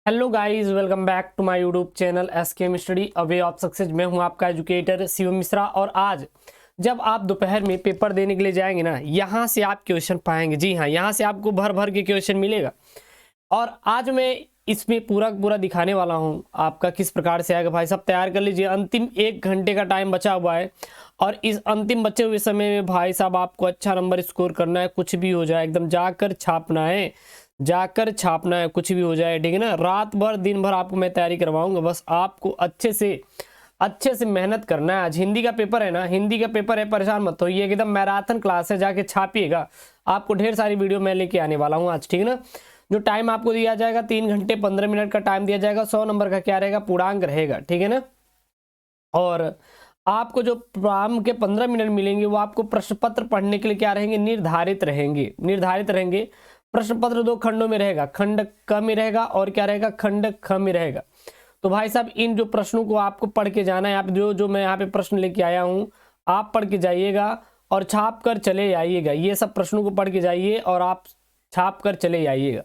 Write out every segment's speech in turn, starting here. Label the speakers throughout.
Speaker 1: Hello guys, welcome back to my YouTube channel SKM study a way of success. मैं हूं आपका educator Shivam Mishra. और आज जब आप दोपहर में पेपर देने के लिए जाएंगे ना, यहाँ से आप क्वेश्चन पाएंगे। जी हाँ, यहाँ से आपको भर भर के क्वेश्चन मिलेगा। और आज मैं इसमें पूरा पूरा दिखाने वाला हूँ आपका किस प्रकार से आएगा। भाई साहब तैयार कर लीजिए, अंतिम 1 घंटे का टाइम बचा हुआ है। और इस अंतिम बचे हुए समय में भाई साहब आपको अच्छा नंबर स्कोर करना है। कुछ भी हो जाए एकदम जाकर छापना है, जाकर छापना है, कुछ भी हो जाए, ठीक है ना। रात भर दिन भर आपको मैं तैयारी करवाऊंगा, बस आपको अच्छे से मेहनत करना है। आज हिंदी का पेपर है ना, हिंदी का पेपर है, परेशान मत होइए, एकदम मैराथन क्लास है, जाके छापिएगा। आपको ढेर सारी वीडियो मैं लेके आने वाला हूँ आज, ठीक है ना। जो टाइम आपको दिया जाएगा 3 घंटे 15 मिनट का टाइम दिया जाएगा। 100 नंबर का क्या रहेगा, पूर्णांक रहेगा, ठीक है ना। और आपको जो प्रारंभ के 15 मिनट मिलेंगे वो आपको प्रश्न पत्र पढ़ने के लिए क्या रहेंगे, निर्धारित रहेंगे। प्रश्न पत्र 2 खंडों में रहेगा, खंड क में रहेगा और क्या रहेगा, खंड ख में रहेगा। तो भाई साहब इन जो प्रश्नों को आपको पढ़ के जाना है। आप जो मैं यहाँ पे प्रश्न लेके आया हूँ, आप पढ़ के जाइएगा और छाप कर चले आइएगा। ये सब प्रश्नों को पढ़ के जाइए और आप छाप कर चले आइएगा।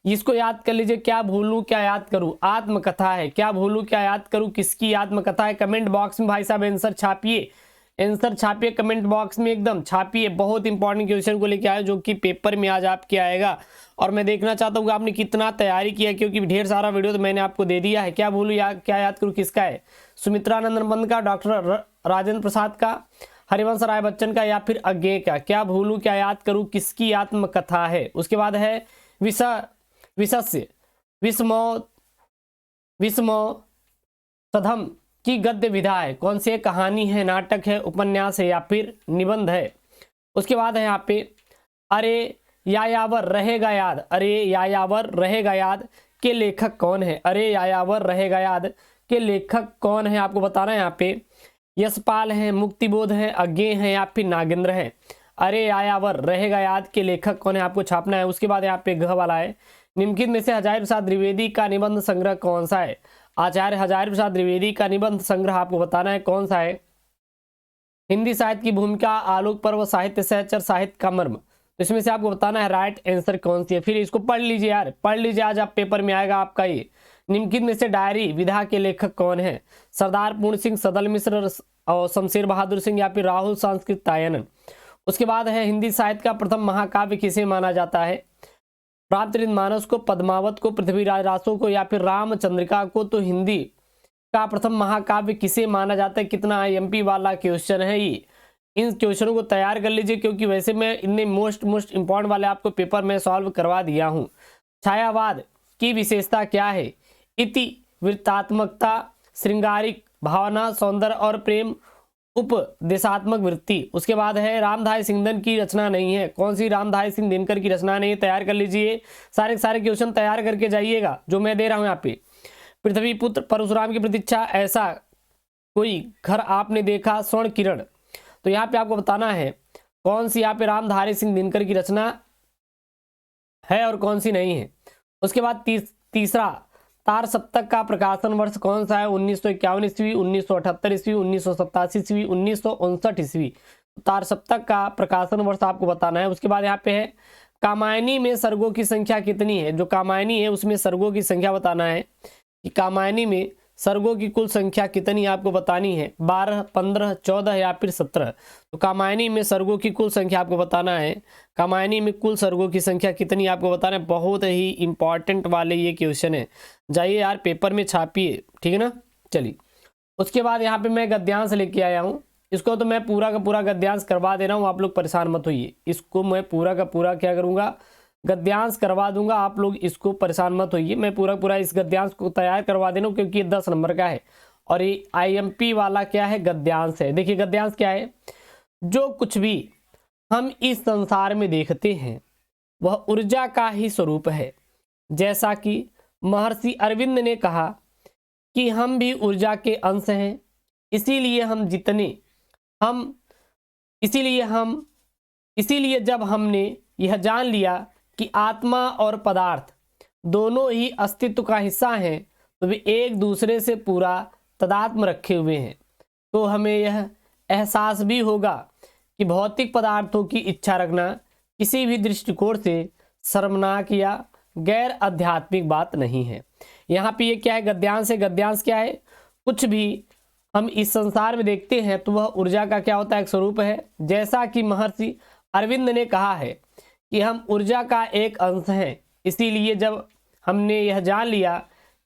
Speaker 1: इसको याद कर लीजिए, क्या भूलूं क्या याद करूं, आत्मकथा है। क्या भूलूं क्या याद करूं, किसकी आत्मकथा है। कमेंट बॉक्स में भाई साहब आंसर छापिए, आंसर छापिए कमेंट बॉक्स में, एकदम छापिए। बहुत इंपॉर्टेंट क्वेश्चन को लेके आए जो कि पेपर में आज आपके आएगा। और मैं देखना चाहता हूँ कि आपने कितना तैयारी किया, क्योंकि ढेर सारा वीडियो तो मैंने आपको दे दिया है। क्या भूलूं क्या याद करूं किसका है, सुमित्रानंदन बंद का, डॉक्टर राजेंद्र प्रसाद का, हरिवंश राय बच्चन का, या फिर अज्ञे का। क्या भूलूं क्या याद करूं किसकी आत्मकथा है। उसके बाद है विशस्य विस्मो सधम की गद्य विधा है। कौन सी कहानी है, नाटक है, उपन्यास है या फिर निबंध है। उसके बाद है यहाँ पे अरे यायावर रहेगा याद, अरे यायावर रहेगा याद के लेखक कौन है। अरे यायावर रहेगा याद के लेखक कौन है आपको बताना है। यहाँ पे यशपाल है, मुक्तिबोध है, अज्ञे है या फिर नागेंद्र है। अरे यायावर रहेगा याद के लेखक कौन है आपको छापना है। उसके बाद यहाँ पे घ वाला है, निम्नलिखित में से हजारी प्रसाद द्विवेदी का निबंध संग्रह कौन सा है। आचार्य हजारी प्रसाद द्विवेदी का निबंध संग्रह आपको बताना है कौन सा है। हिंदी साहित्य की भूमिका, आलोक पर्व, साहित्य सहचर, साहित्य का मर्म। तो इसमें से आपको बताना है राइट आंसर कौन सी है। फिर इसको पढ़ लीजिए यार, पढ़ लीजिए, आज आप पेपर में आएगा आपका ये। निम्नलिखित में से डायरी विधा के लेखक कौन है। सरदार पूर्ण सिंह, सदल मिश्र और शमशेर बहादुर सिंह या फिर राहुल सांस्कृतायन। उसके बाद है हिंदी साहित्य का प्रथम महाकाव्य किसे माना जाता है। रामचरितमानस को, पद्मावत को, पृथ्वीराज रासो को या फिर रामचंद्रिका को। तो हिंदी का प्रथम महाकाव्य किसे माना जाता है। कितना आईएमपी वाला क्वेश्चन है ये। इन क्वेश्चनों को तैयार कर लीजिए, क्योंकि वैसे मैं इनने मोस्ट इंपॉर्टेंट वाले आपको पेपर में सॉल्व करवा दिया हूं। छायावाद की विशेषता क्या है। इति वृत्तात्मकता, श्रृंगारिक भावना, सौंदर्य और प्रेम, उपदेशात्मक वृत्ति। उसके बाद है रामधारी सिंह की रचना नहीं है। कौन सी रामधारी सिंह दिनकर की रचना नहीं है, तैयार कर लीजिए। सारे क्वेश्चन तैयार करके जाइएगा जो मैं दे रहा हूं यहाँ पे। पृथ्वी पुत्र परशुराम की प्रतीक्षा, ऐसा कोई घर आपने देखा, स्वर्ण किरण। तो यहाँ पे आपको बताना है कौन सी यहाँ पे रामधारी सिंह दिनकर की रचना है और कौन सी नहीं है। उसके बाद तीसरा, तार सप्तक का प्रकाशन वर्ष कौन सा है। 1951 ईस्वी, 1978 ईस्वी, 1987 ईस्वी, 1959 ईस्वी। तार सप्तक का प्रकाशन वर्ष आपको बताना है। उसके बाद यहाँ पे है कामायनी में सर्गों की संख्या कितनी है। जो कामायनी है उसमें सर्गों की संख्या बताना है कि कामायनी में सर्गों की कुल संख्या कितनी आपको बतानी है। 12, 15, 14 या फिर 17। तो कामायनी में सर्गों की कुल संख्या आपको बताना है। कामायनी में कुल सर्गों की संख्या कितनी आपको बताना है। बहुत ही इंपॉर्टेंट वाले ये क्वेश्चन है, जाइए यार पेपर में छापिए, ठीक है ना। चलिए उसके बाद यहाँ पे मैं गद्यांश लेके आया हूँ। इसको तो मैं पूरा का पूरा गद्यांश करवा दे रहा हूँ, आप लोग परेशान मत होइए। इसको मैं पूरा का पूरा क्या करूँगा, गद्यांश करवा दूंगा। आप लोग इसको परेशान मत होइए, मैं पूरा इस गद्यांश को तैयार करवा देना हूँ, क्योंकि ये 10 नंबर का है और ये आईएमपी वाला क्या है, गद्यांश है। देखिए गद्यांश क्या है, जो कुछ भी हम इस संसार में देखते हैं वह ऊर्जा का ही स्वरूप है। जैसा कि महर्षि अरविंद ने कहा कि हम भी ऊर्जा के अंश हैं, इसीलिए जब हमने यह जान लिया कि आत्मा और पदार्थ दोनों ही अस्तित्व का हिस्सा हैं, तो वे एक दूसरे से पूरा तदात्म रखे हुए हैं, तो हमें यह एहसास भी होगा कि भौतिक पदार्थों की इच्छा रखना किसी भी दृष्टिकोण से शर्मनाक या गैर आध्यात्मिक बात नहीं है। यहाँ पे ये क्या है, गद्यांश है। गद्यांश क्या है, कुछ भी हम इस संसार में देखते हैं तो वह ऊर्जा का क्या होता है, एक स्वरूप है। जैसा कि महर्षि अरविंद ने कहा है कि हम ऊर्जा का एक अंश हैं, इसीलिए जब हमने यह जान लिया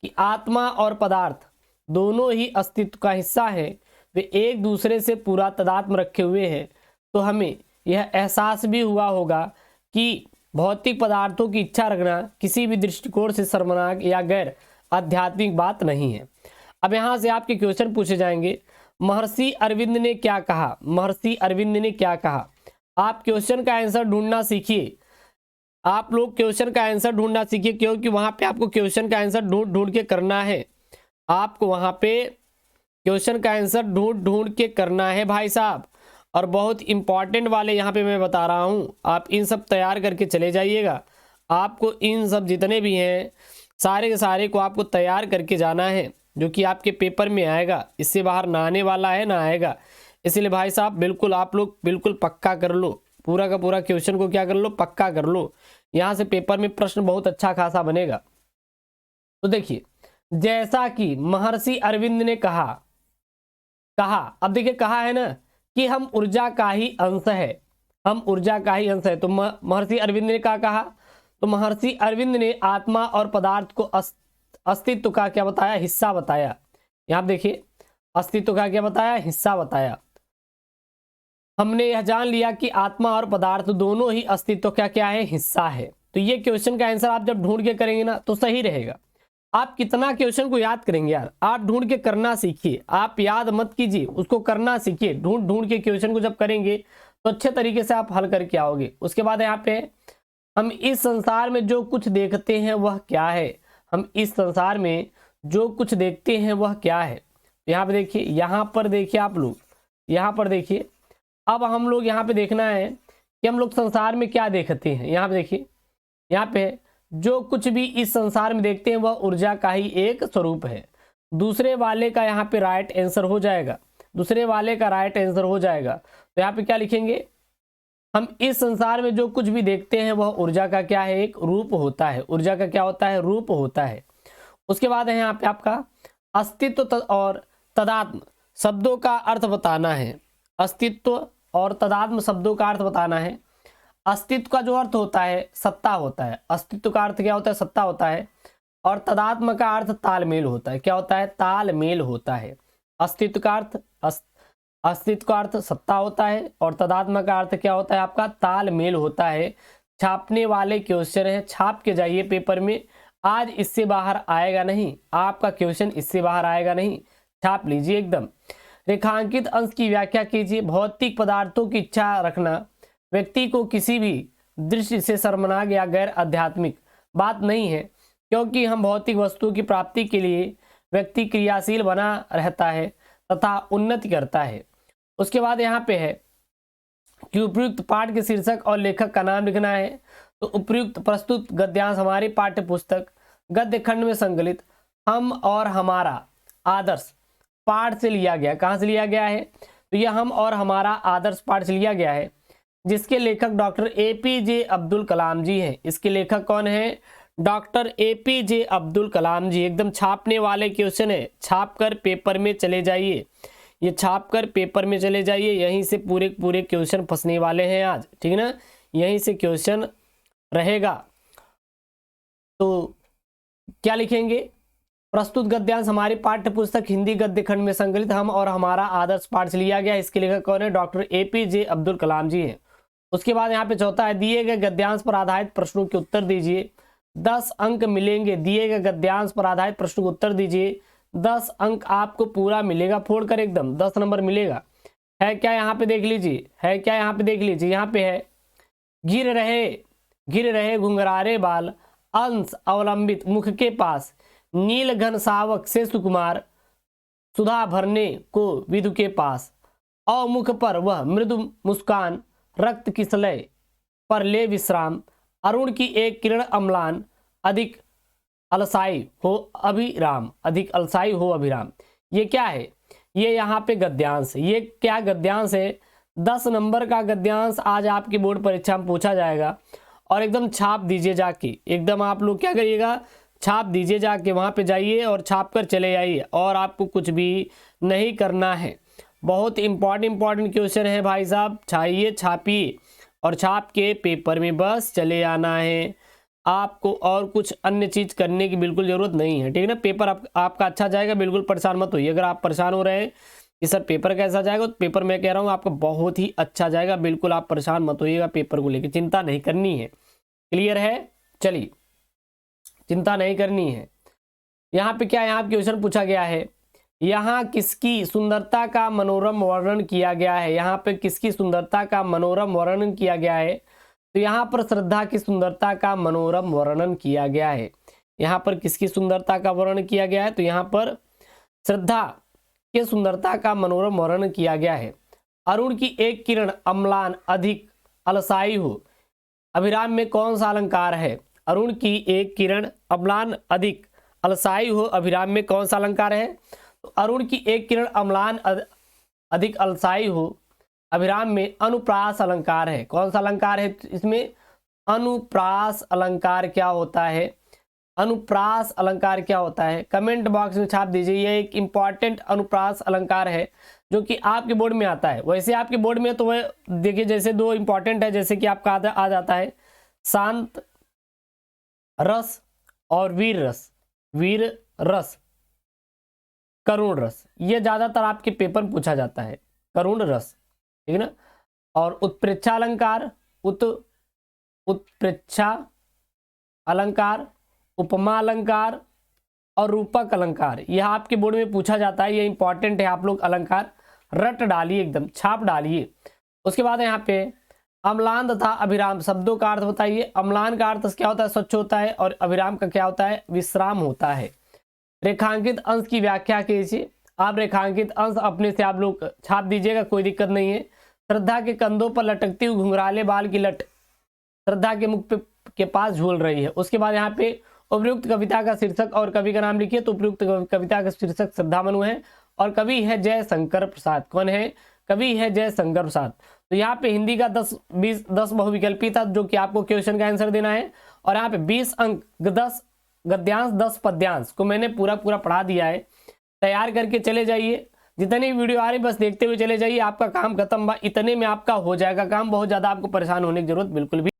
Speaker 1: कि आत्मा और पदार्थ दोनों ही अस्तित्व का हिस्सा है, वे एक दूसरे से पूरा तादात्म्य रखे हुए हैं, तो हमें यह एहसास भी हुआ होगा कि भौतिक पदार्थों की इच्छा रखना किसी भी दृष्टिकोण से शर्मनाक या गैर आध्यात्मिक बात नहीं है। अब यहाँ से आपके क्वेश्चन पूछे जाएंगे, महर्षि अरविंद ने क्या कहा, महर्षि अरविंद ने क्या कहा। आप क्वेश्चन का आंसर ढूंढना सीखिए, आप लोग क्वेश्चन का आंसर ढूंढना सीखिए, क्योंकि वहाँ पे आपको क्वेश्चन का आंसर ढूंढ ढूंढ के करना है। आपको वहाँ पे क्वेश्चन का आंसर ढूंढ ढूंढ के करना है भाई साहब, और बहुत इंपॉर्टेंट वाले यहाँ पे मैं बता रहा हूँ, आप इन सब तैयार करके चले जाइएगा। आपको इन सब जितने भी हैं सारे के सारे को आपको तैयार करके जाना है, जो कि आपके पेपर में आएगा, इससे बाहर ना आने वाला है ना आएगा। इसलिए भाई साहब बिल्कुल आप लोग बिल्कुल पक्का कर लो, पूरा का पूरा क्वेश्चन को क्या कर लो, पक्का कर लो। यहाँ से पेपर में प्रश्न बहुत अच्छा खासा बनेगा। तो देखिए, जैसा कि महर्षि अरविंद ने कहा, अब देखिए कहा है ना कि हम ऊर्जा का ही अंश है, हम ऊर्जा का ही अंश है। तो महर्षि अरविंद ने क्या कहा, तो महर्षि अरविंद ने आत्मा और पदार्थ को अस्तित्व का क्या बताया, हिस्सा बताया। यहाँ देखिए अस्तित्व का क्या बताया, हिस्सा बताया। हमने यह जान लिया कि आत्मा और पदार्थ दोनों ही अस्तित्व का क्या है, हिस्सा है। तो ये क्वेश्चन का आंसर आप जब ढूंढ के करेंगे ना तो सही रहेगा। आप कितना क्वेश्चन को याद करेंगे यार, आप ढूंढ के करना सीखिए, आप याद मत कीजिए, उसको करना सीखिए। ढूंढ ढूंढ के क्वेश्चन को जब करेंगे तो अच्छे तरीके से आप हल करके आओगे। उसके बाद यहाँ पे हम इस संसार में जो कुछ देखते हैं वह क्या है, हम इस संसार में जो कुछ देखते हैं वह क्या है। यहाँ पे देखिए, यहाँ पर देखिए आप लोग, यहाँ पर देखिए। अब हम लोग यहाँ पे देखना है कि हम लोग संसार में क्या देखते हैं। यहाँ पे देखिए, यहाँ पे जो कुछ भी इस संसार में देखते हैं वह ऊर्जा का ही एक स्वरूप है। दूसरे वाले का यहाँ पे राइट आंसर हो जाएगा, दूसरे वाले का राइट आंसर हो जाएगा। तो यहाँ पे क्या लिखेंगे, हम इस संसार में जो कुछ भी देखते हैं वह ऊर्जा का क्या है, एक रूप होता है। ऊर्जा का क्या होता है, रूप होता है। उसके बाद है यहाँ पे आपका अस्तित्व और तदात्म शब्दों का अर्थ बताना है। अस्तित्व और तदात्म शब्दों का अर्थ बताना है। अस्तित्व का जो अर्थ होता है सत्ता होता है, अस्तित्व का अर्थ क्या होता है, सत्ता होता है। और तदात्म का अर्थ तालमेल होता है, क्या होता है, तालमेल होता है। अस्तित्व का अर्थ अस्तित्व का अर्थ सत्ता होता है और तदात्म का अर्थ क्या होता है, आपका तालमेल होता है। छापने वाले क्वेश्चन है, छाप के जाइए पेपर में, आज इससे बाहर आएगा नहीं, आपका क्वेश्चन इससे बाहर आएगा नहीं, छाप लीजिए एकदम। रेखांकित अंश की व्याख्या कीजिए। भौतिक पदार्थों की इच्छा रखना व्यक्ति को किसी भी दृष्टि से शर्मनाक या गैर आध्यात्मिक बात नहीं है, क्योंकि हम भौतिक वस्तुओं की प्राप्ति के लिए व्यक्ति क्रियाशील बना रहता है तथा उन्नति करता है। उसके बाद यहाँ पे है कि उपयुक्त पाठ के शीर्षक और लेखक का नाम लिखना है। तो उपयुक्त प्रस्तुत गद्यांश हमारी पाठ्य पुस्तक गद्य खंड में संकलित हम और हमारा आदर्श पाठ से लिया गया। कहाँ से लिया गया है, तो यह हम और हमारा आदर्श पाठ से लिया गया है, जिसके लेखक डॉक्टर APJ अब्दुल कलाम जी हैं। इसके लेखक कौन है, डॉक्टर APJ अब्दुल कलाम जी। एकदम छापने वाले क्वेश्चन है, छाप कर पेपर में चले जाइए, ये छाप कर पेपर में चले जाइए, यहीं से पूरे पूरे क्वेश्चन फंसने वाले हैं आज, ठीक है ना, यहीं से क्वेश्चन रहेगा। तो क्या लिखेंगे, प्रस्तुत गद्यांश हमारी पाठ्य पुस्तक हिंदी गद्य खंड में संकलित हम और हमारा आदर्श पाठ से लिया गया। इसके लेखक कौन है, डॉक्टर APJ अब्दुल कलाम जी हैं। उसके बाद यहाँ पे चौथा है, दिए गए गद्यांश पर आधारित प्रश्नों के उत्तर दीजिए, 10 अंक मिलेंगे। दिए गए गद्यांश पर आधारित प्रश्नों को उत्तर दीजिए, 10 अंक आपको पूरा मिलेगा, फोड़ कर एकदम 10 नंबर मिलेगा। है क्या, यहाँ पे देख लीजिए, है क्या, यहाँ पे देख लीजिए, यहाँ पे है गिर रहे घुंघरारे बाल, अंश अवलंबित मुख के पास, नील घन सावक से सुकुमार, सुधा भरने को विधु के पास, अवमुख पर वह मृदु मुस्कान, रक्त की सलय पर ले विश्राम, अरुण की एक किरण अम्लान, अधिक अलसाई हो अभिराम, अधिक अलसाई हो अभिराम। ये क्या है, ये यहाँ पे गद्यांश है। ये क्या गद्यांश है, 10 नंबर का गद्यांश आज आपकी बोर्ड परीक्षा में पूछा जाएगा। और एकदम छाप दीजिए जाके, एकदम आप लोग क्या करिएगा, छाप दीजिए, जाके वहाँ पे जाइए और छाप कर चले आइए, और आपको कुछ भी नहीं करना है। बहुत इंपॉर्टेंट क्वेश्चन है भाई साहब, छापिए और छाप के पेपर में बस चले आना है। आपको और कुछ अन्य चीज़ करने की बिल्कुल ज़रूरत नहीं है, ठीक है ना। पेपर आपका अच्छा जाएगा, बिल्कुल परेशान मत होइए। अगर आप परेशान हो रहे हैं कि सर पेपर कैसा जाएगा, तो पेपर मैं कह रहा हूँ आपका बहुत ही अच्छा जाएगा, बिल्कुल आप परेशान मत होइएगा पेपर को लेकर, चिंता नहीं करनी है। क्लियर है? चलिए, चिंता नहीं करनी है। यहाँ पे क्या, यहाँ क्वेश्चन पूछा गया है, यहाँ किसकी सुंदरता का मनोरम वर्णन किया गया है। यहाँ पे किसकी सुंदरता का मनोरम वर्णन किया गया है, तो यहाँ पर श्रद्धा की सुंदरता का मनोरम वर्णन किया गया है। यहाँ पर किसकी सुंदरता का वर्णन किया गया है, तो यहाँ पर श्रद्धा के सुंदरता का मनोरम वर्णन किया गया है। अरुण की एक किरण अम्लान अधिक अलसाई हो, अभिराम में कौन सा अलंकार है। अरुण की एक किरण अम्लान अधिक अलसाई हो, अभिराम में कौन सा अलंकार है। तो अरुण की एक किरण अम्लान अधिक अलसाई हो, अभिराम में अनुप्रास अलंकार है। कौन सा अलंकार है इसमें? अनुप्रास अलंकार क्या होता है, अनुप्रास अलंकार क्या होता है, कमेंट बॉक्स में छाप दीजिए। यह एक इंपॉर्टेंट अनुप्रास अलंकार है जो कि आपके बोर्ड में आता है। वैसे आपके बोर्ड में तो वह देखिए, जैसे दो इंपॉर्टेंट है, जैसे कि आपका आ जाता है शांत रस और वीर रस, वीर रस, करुण रस, ये ज्यादातर आपके पेपर में पूछा जाता है, करुण रस, ठीक है ना। और उत्प्रेक्षा अलंकार, उत्प्रेक्षा अलंकार, उपमा अलंकार और रूपक अलंकार, यह आपके बोर्ड में पूछा जाता है। ये इंपॉर्टेंट है, आप लोग अलंकार रट डालिए, एकदम छाप डालिए। उसके बाद यहाँ पे अम्लान तथा अभिराम शब्दों का अर्थ बताइए। अम्लान का अर्थ क्या होता है? स्वच्छ होता है, और अभिराम का क्या होता है? विश्राम होता है। रेखांकित अंश की व्याख्या कीजिए। आप रेखांकित अंश अपने से आप लोग छाप दीजिएगा, कोई दिक्कत नहीं है। श्रद्धा के कंधों पर लटकती हुई घुंघराले बाल की लट श्रद्धा के मुख के पास झूल रही है। उसके बाद यहाँ पे उपयुक्त कविता का शीर्षक और कवि का नाम लिखिए। तो उपयुक्त कविता का शीर्षक श्रद्धा मनु है, और कवि है जय शंकर प्रसाद। कौन है? कवि है जय शंकर प्रसाद। तो यहाँ पे हिंदी का 10 बहुविकल्पी था, जो कि आपको क्वेश्चन का आंसर देना है। और यहाँ पे 20 अंक, 10 गद्यांश 10 पद्यांश को मैंने पूरा पढ़ा दिया है। तैयार करके चले जाइए, जितनी वीडियो आ रही बस देखते हुए चले जाइए, आपका काम खत्म। इतने में आपका हो जाएगा काम, बहुत ज़्यादा आपको परेशान होने की जरूरत बिल्कुल भी